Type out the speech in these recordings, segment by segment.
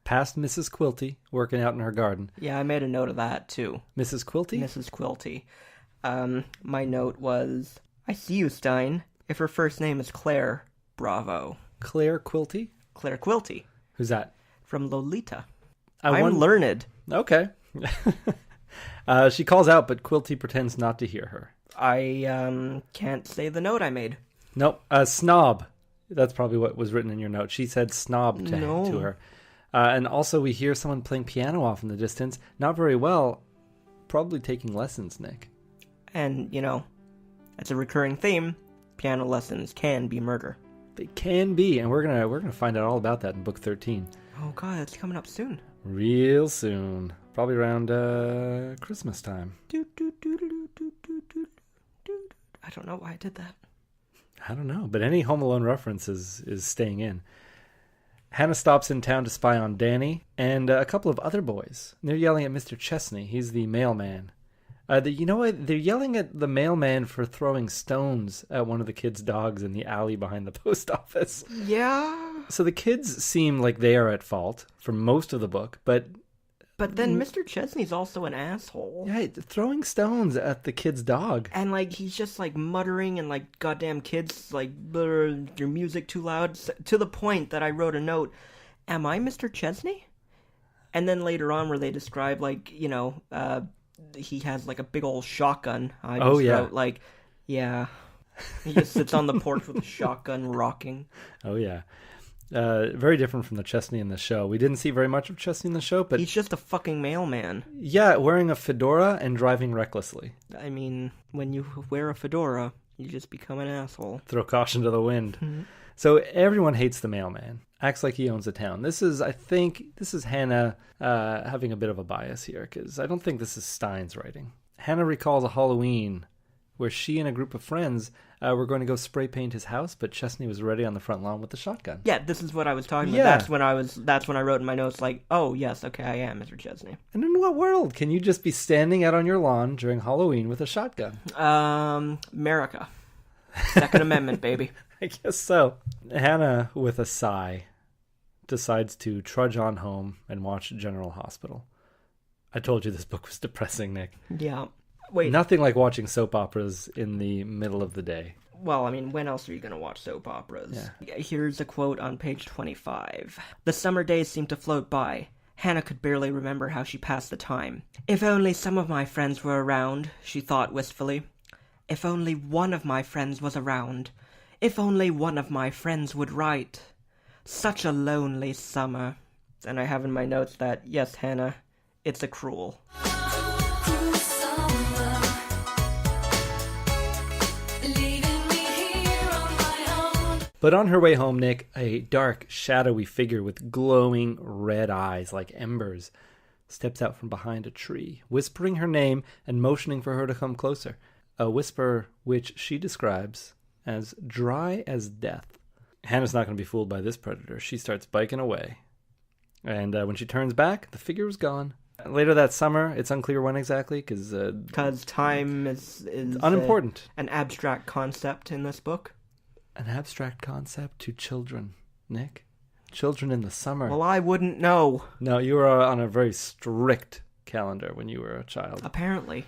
past Mrs. Quilty, working out in her garden. Yeah, I made a note of that, too. Mrs. Quilty? Mrs. Quilty. My note was, I see you, Stine. If her first name is Claire, bravo. Claire Quilty? Claire Quilty. Who's that? From Lolita. I'm learned. Okay. She calls out, but Quilty pretends not to hear her. I can't say the note I made. Nope. Snob. That's probably what was written in your note. She said snob to her. And also we hear someone playing piano off in the distance. Not very well. Probably taking lessons, Nick. And, it's a recurring theme. Piano lessons can be murder. They can be, and we're gonna find out all about that in book 13. Oh god, it's coming up soon. Real soon. Probably around Christmas time. I don't know why I did that. I don't know, but any Home Alone reference is staying in. Hannah stops in town to spy on Danny and a couple of other boys. They're yelling at Mr. Chesney. He's the mailman. You know what? They're yelling at the mailman for throwing stones at one of the kids' dogs in the alley behind the post office. Yeah. So the kids seem like they are at fault for most of the book, but then Mr. Chesney's also an asshole. Yeah, throwing stones at the kid's dog. And, he's just, muttering and, goddamn kids, your music too loud. To the point that I wrote a note, am I Mr. Chesney? And then later on where they describe, he has, a big old shotgun. I just wrote, yeah. He just sits on the porch with a shotgun rocking. Oh, yeah. Very different from the Chesney in the show. We didn't see very much of Chesney in the show, but he's just a fucking mailman. Yeah, wearing a fedora and driving recklessly. I mean, when you wear a fedora, you just become an asshole. Throw caution to the wind. Mm-hmm. So everyone hates the mailman. Acts like he owns the town. I think this is Hannah having a bit of a bias here, because I don't think this is Stine's writing. Hannah recalls a Halloween where she and a group of friends were going to go spray paint his house, but Chesney was ready on the front lawn with the shotgun. Yeah, this is what I was talking about. Yeah. That's when I wrote in my notes, oh, yes, okay, I am Mr. Chesney. And in what world can you just be standing out on your lawn during Halloween with a shotgun? America. Second Amendment, baby. I guess so. Hannah, with a sigh, decides to trudge on home and watch General Hospital. I told you this book was depressing, Nick. Yeah. Wait. Nothing like watching soap operas in the middle of the day. Well, I mean, when else are you going to watch soap operas? Yeah. Here's a quote on page 25. The summer days seemed to float by. Hannah could barely remember how she passed the time. If only some of my friends were around, she thought wistfully. If only one of my friends was around. If only one of my friends would write. Such a lonely summer. And I have in my notes that, yes, Hannah, it's a cruel. But on her way home, Nick, a dark, shadowy figure with glowing red eyes like embers steps out from behind a tree, whispering her name and motioning for her to come closer. A whisper which she describes as dry as death. Hannah's not going to be fooled by this predator. She starts biking away. And when she turns back, the figure is gone. Later that summer, it's unclear when exactly, because time is unimportant. An abstract concept in this book. An abstract concept to children, Nick. Children in the summer. Well, I wouldn't know. No, you were on a very strict calendar when you were a child. Apparently.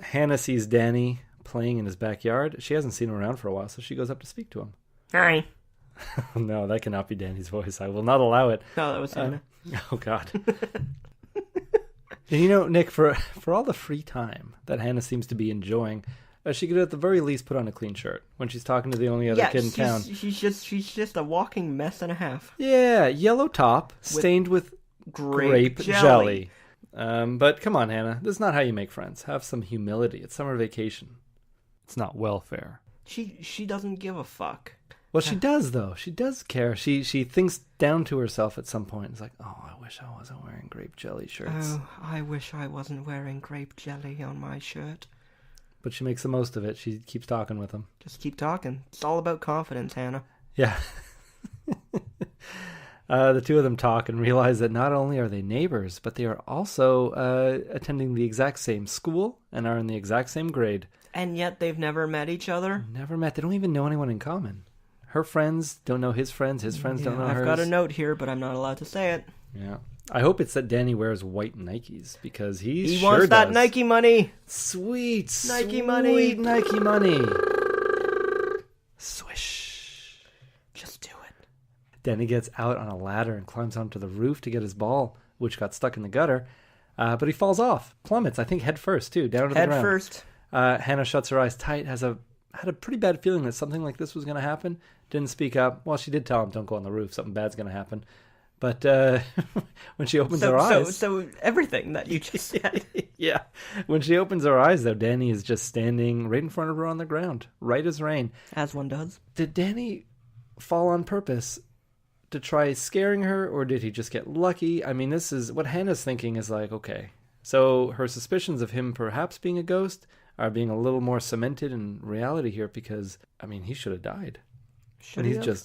Hannah sees Danny playing in his backyard. She hasn't seen him around for a while, so she goes up to speak to him. Hi. No, that cannot be Danny's voice. I will not allow it. No, that was Hannah. Oh, God. And Nick, for all the free time that Hannah seems to be enjoying, she could at the very least put on a clean shirt when she's talking to the only other kid in town. She's just a walking mess and a half. Yeah, yellow top stained with grape jelly. But come on, Hannah. This is not how you make friends. Have some humility. It's summer vacation. It's not welfare. She doesn't give a fuck. Well, she does, though. She does care. She thinks down to herself at some point. It's like, oh, I wish I wasn't wearing grape jelly shirts. Oh, I wish I wasn't wearing grape jelly on my shirt. But she makes the most of it. She keeps talking with him. Just keep talking. It's all about confidence, Hannah. Yeah. The two of them talk and realize that not only are they neighbors, but they are also attending the exact same school and are in the exact same grade. And yet they've never met each other? Never met. They don't even know anyone in common. Her friends don't know his friends don't know hers. I've got a note here, but I'm not allowed to say it. Yeah. I hope it's that Danny wears white Nikes because he sure wants that does. Nike money. Sweet Nike money. Nike money. Swish. Just do it. Danny gets out on a ladder and climbs onto the roof to get his ball, which got stuck in the gutter. But he falls off. Plummets, I think, head first, too, down to the ground. Head first. Hannah shuts her eyes tight, had a pretty bad feeling that something like this was going to happen. Didn't speak up. Well, she did tell him, don't go on the roof. Something bad's going to happen. But when she opens her eyes... So everything that you just said. Yeah. When she opens her eyes, though, Danny is just standing right in front of her on the ground, right as rain. As one does. Did Danny fall on purpose to try scaring her, or did he just get lucky? I mean, this is... What Hannah's thinking is like, okay, so her suspicions of him perhaps being a ghost are being a little more cemented in reality here because, I mean, he should have died. Should he have?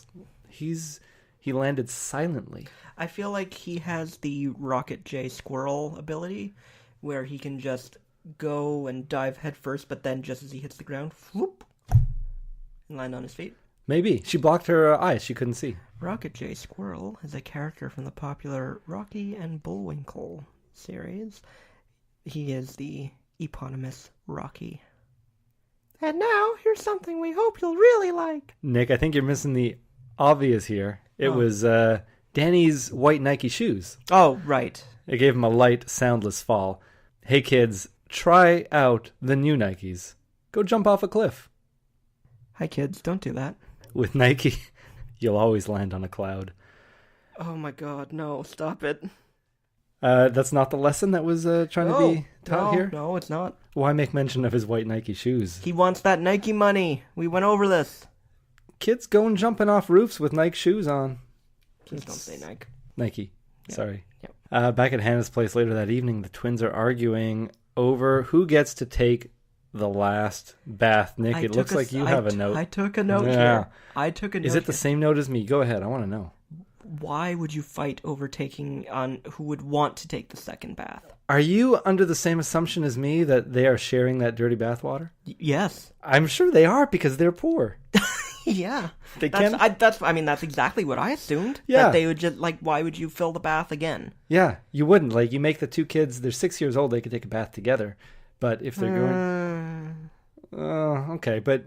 He landed silently. I feel like he has the Rocket J Squirrel ability, where he can just go and dive head first, but then just as he hits the ground, whoop, and land on his feet. Maybe. She blocked her eyes. She couldn't see. Rocket J Squirrel is a character from the popular Rocky and Bullwinkle series. He is the eponymous Rocky. And now, here's something we hope you'll really like. Nick, I think you're missing the obvious here. It was Danny's white Nike shoes. Oh, right. It gave him a light, soundless fall. Hey, kids, try out the new Nikes. Go jump off a cliff. Hi, kids. Don't do that. With Nike, you'll always land on a cloud. Oh, my God. No, stop it. That's not the lesson that was trying to be taught here? No, it's not. Why make mention of his white Nike shoes? He wants that Nike money. We went over this. Kids going jumping off roofs with Nike shoes on. Please don't say Nike. Nike. Yep. Sorry. Yep. Back at Hannah's place later that evening, the twins are arguing over who gets to take the last bath. Nick, it looks like you have a note. I took a note here. I took a note. Is it the same note as me? Go ahead. I want to know. Why would you fight over taking on who would want to take the second bath? Are you under the same assumption as me that they are sharing that dirty bath water? Yes. I'm sure they are because they're poor. Yeah. They I mean, that's exactly what I assumed. Yeah. That they would just, like, why would you fill the bath again? Yeah, you wouldn't. Like, you make the two kids, they're 6 years old, they could take a bath together. But if they're going... okay, but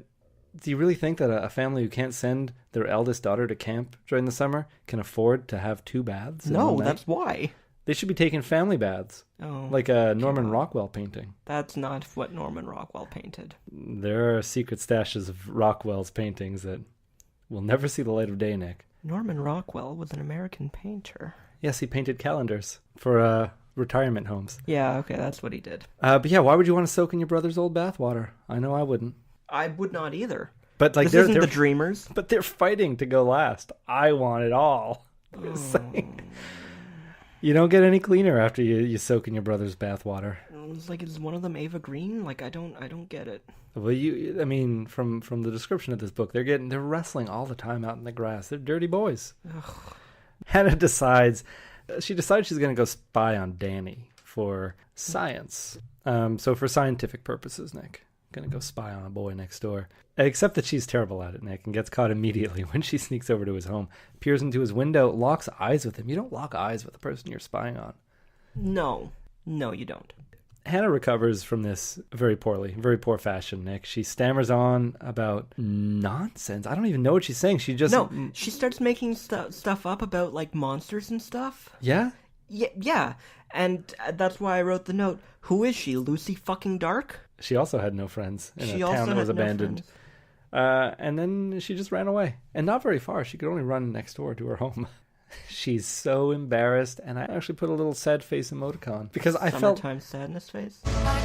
do you really think that a family who can't send their eldest daughter to camp during the summer can afford to have two baths? No, that's why. They should be taking family baths. Oh, like a Norman Rockwell painting. That's not what Norman Rockwell painted. There are secret stashes of Rockwell's paintings that will never see the light of day, Nick. Norman Rockwell was an American painter. Yes, he painted calendars for retirement homes. Yeah, okay, that's what he did. But yeah, why would you want to soak in your brother's old bathwater? I know I wouldn't. I would not either. But like, they're the Dreamers. But they're fighting to go last. I want it all. You don't get any cleaner after you soak in your brother's bathwater. It's like, is one of them Ava Green? Like, I don't get it. Well, I mean, from the description of this book, they're wrestling all the time out in the grass. They're dirty boys. Ugh. Hannah decides she's going to go spy on Danny for science. So for scientific purposes, Nick. Going to go spy on a boy next door. Except that she's terrible at it, Nick, and gets caught immediately when she sneaks over to his home, peers into his window, locks eyes with him. You don't lock eyes with the person you're spying on. No, you don't. Hannah recovers from this very poorly, very poor fashion, Nick. She stammers on about nonsense. I don't even know what she's saying. She starts making stuff up about, like, monsters and stuff. Yeah? Yeah, and that's why I wrote the note. Who is she, Lucy fucking Dark? She also had no friends in a town that was abandoned. And then she just ran away. And not very far. She could only run next door to her home. She's so embarrassed. And I actually put a little sad face emoticon. Because I felt... Summertime sadness face? I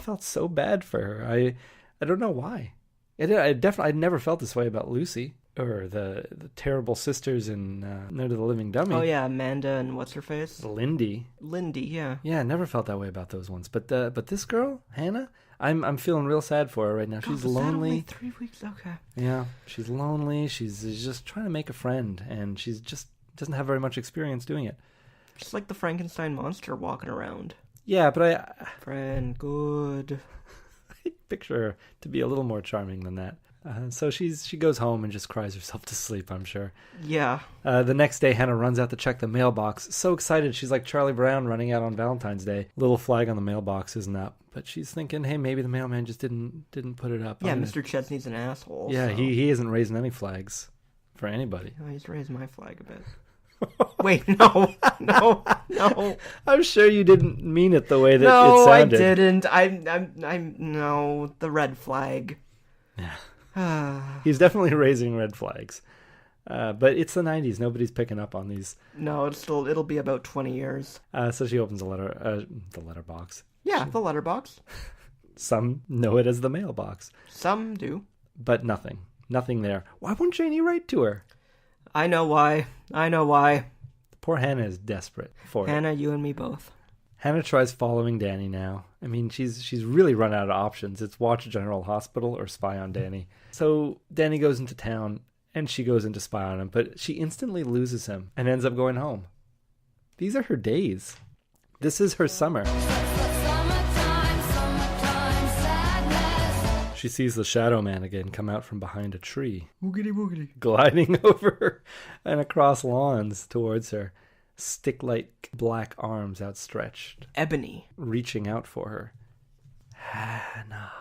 felt so bad for her. I don't know why. I'd never felt this way about Lucy. Or the terrible sisters in Night of the Living Dummy. Oh yeah, Amanda and what's her face? Lindy, yeah. Yeah, I never felt that way about those ones. But this girl, Hannah, I'm feeling real sad for her right now. She's lonely. Only 3 weeks, okay. Yeah, she's lonely. She's just trying to make a friend, and she's just doesn't have very much experience doing it. Just like the Frankenstein monster walking around. Yeah, but friend, good. I picture her to be a little more charming than that. So she goes home and just cries herself to sleep, I'm sure. Yeah. The next day, Hannah runs out to check the mailbox. So excited. She's like Charlie Brown running out on Valentine's Day. Little flag on the mailbox isn't up. But she's thinking, hey, maybe the mailman just didn't put it up. Yeah, Mr. Chesney's an asshole. Yeah, so. he isn't raising any flags for anybody. Oh, he's raised my flag a bit. Wait, no. I'm sure you didn't mean it the way that it sounded. No, I didn't. I'm no, the red flag. Yeah. He's definitely raising red flags. But it's the 90s. Nobody's picking up on these. No, it'll be about 20 years. So she opens the letterbox. Yeah, the letterbox. Some know it as the mailbox. Some do. But nothing there. Why won't Janie write to her? I know why. Poor Hannah is desperate for it. Hannah, you and me both. Hannah tries following Danny now. I mean, she's really run out of options. It's watch General Hospital or spy on Danny. So Danny goes into town, and she goes in to spy on him, but she instantly loses him and ends up going home. These are her days. This is her summer. She sees the Shadow Man again come out from behind a tree. Woogity woogity. Gliding over her and across lawns towards her. Stick-like black arms outstretched. Ebony. Reaching out for her. Hannah.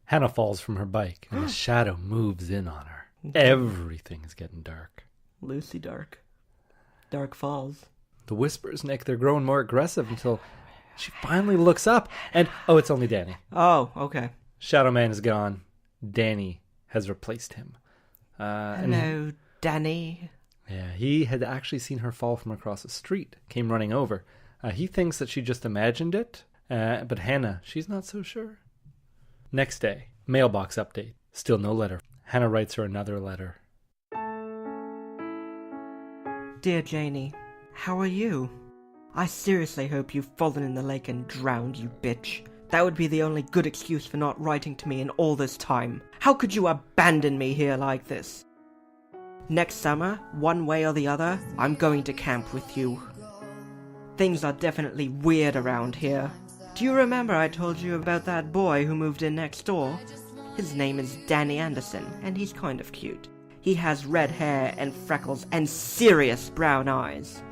Hannah falls from her bike and a shadow moves in on her. Everything's getting dark. Lucy dark. Dark falls. The whispers, Nick, they're growing more aggressive until she finally looks up and, it's only Danny. Oh, okay. Shadow Man is gone. Danny has replaced him. Hello, Danny. Yeah, he had actually seen her fall from across the street, came running over. He thinks that she just imagined it, but Hannah, she's not so sure. Next day, mailbox update. Still no letter. Hannah writes her another letter. Dear Janie, how are you? I seriously hope you've fallen in the lake and drowned, you bitch. That would be the only good excuse for not writing to me in all this time. How could you abandon me here like this? Next summer, one way or the other, I'm going to camp with you. Things are definitely weird around here. Do you remember I told you about that boy who moved in next door? His name is Danny Anderson, and he's kind of cute. He has red hair and freckles and serious brown eyes.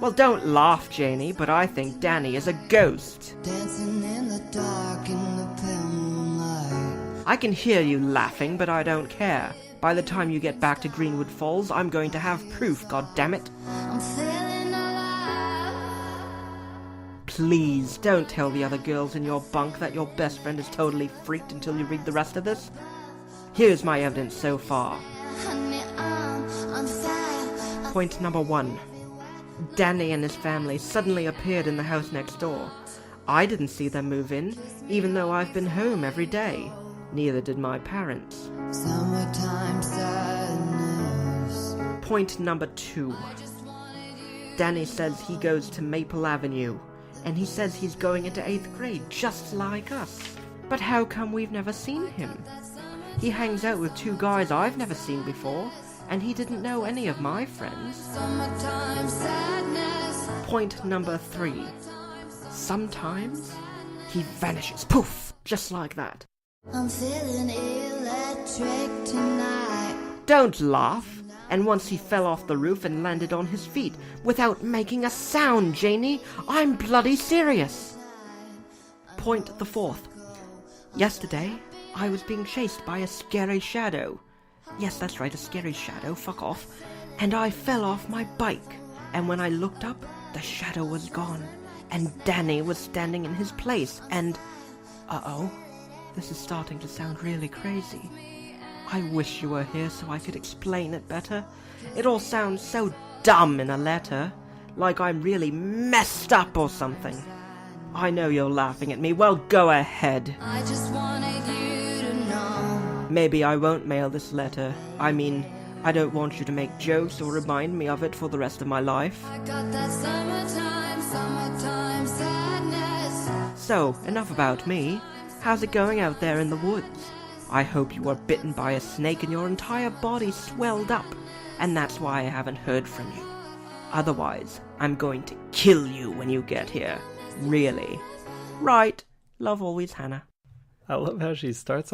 Well, don't laugh, Janie, but I think Danny is a ghost. Dancing in the dark in the pale moonlight. I can hear you laughing, but I don't care. By the time you get back to Greenwood Falls, I'm going to have proof, goddammit. I'm feeling alive. Please, don't tell the other girls in your bunk that your best friend is totally freaked until you read the rest of this. Here's my evidence so far. Point number 1. Danny and his family suddenly appeared in the house next door. I didn't see them move in, even though I've been home every day. Neither did my parents. Summertime sadness. Point number 2. Danny says he goes to Maple Avenue, and he says he's going into 8th grade, just like us. But how come we've never seen him? He hangs out with 2 guys I've never seen before, and he didn't know any of my friends. Point number 3. Sometimes he vanishes. Poof! Just like that. I'm feeling electric tonight. Don't laugh. And once he fell off the roof and landed on his feet without making a sound, Janie. I'm bloody serious. Point the 4th. Yesterday, I was being chased by a scary shadow. Yes, that's right, a scary shadow, fuck off. And I fell off my bike. And when I looked up, the shadow was gone. And Danny was standing in his place. And, this is starting to sound really crazy. I wish you were here so I could explain it better. It all sounds so dumb in a letter. Like I'm really messed up or something. I know you're laughing at me. Well, go ahead. I just wanted you to know. Maybe I won't mail this letter. I mean, I don't want you to make jokes or remind me of it for the rest of my life. I got that summertime sadness. So, enough about me. How's it going out there in the woods? I hope you were bitten by a snake and your entire body swelled up, and that's why I haven't heard from you. Otherwise, I'm going to kill you when you get here. Really. Right. Love always, Hannah. I love how she starts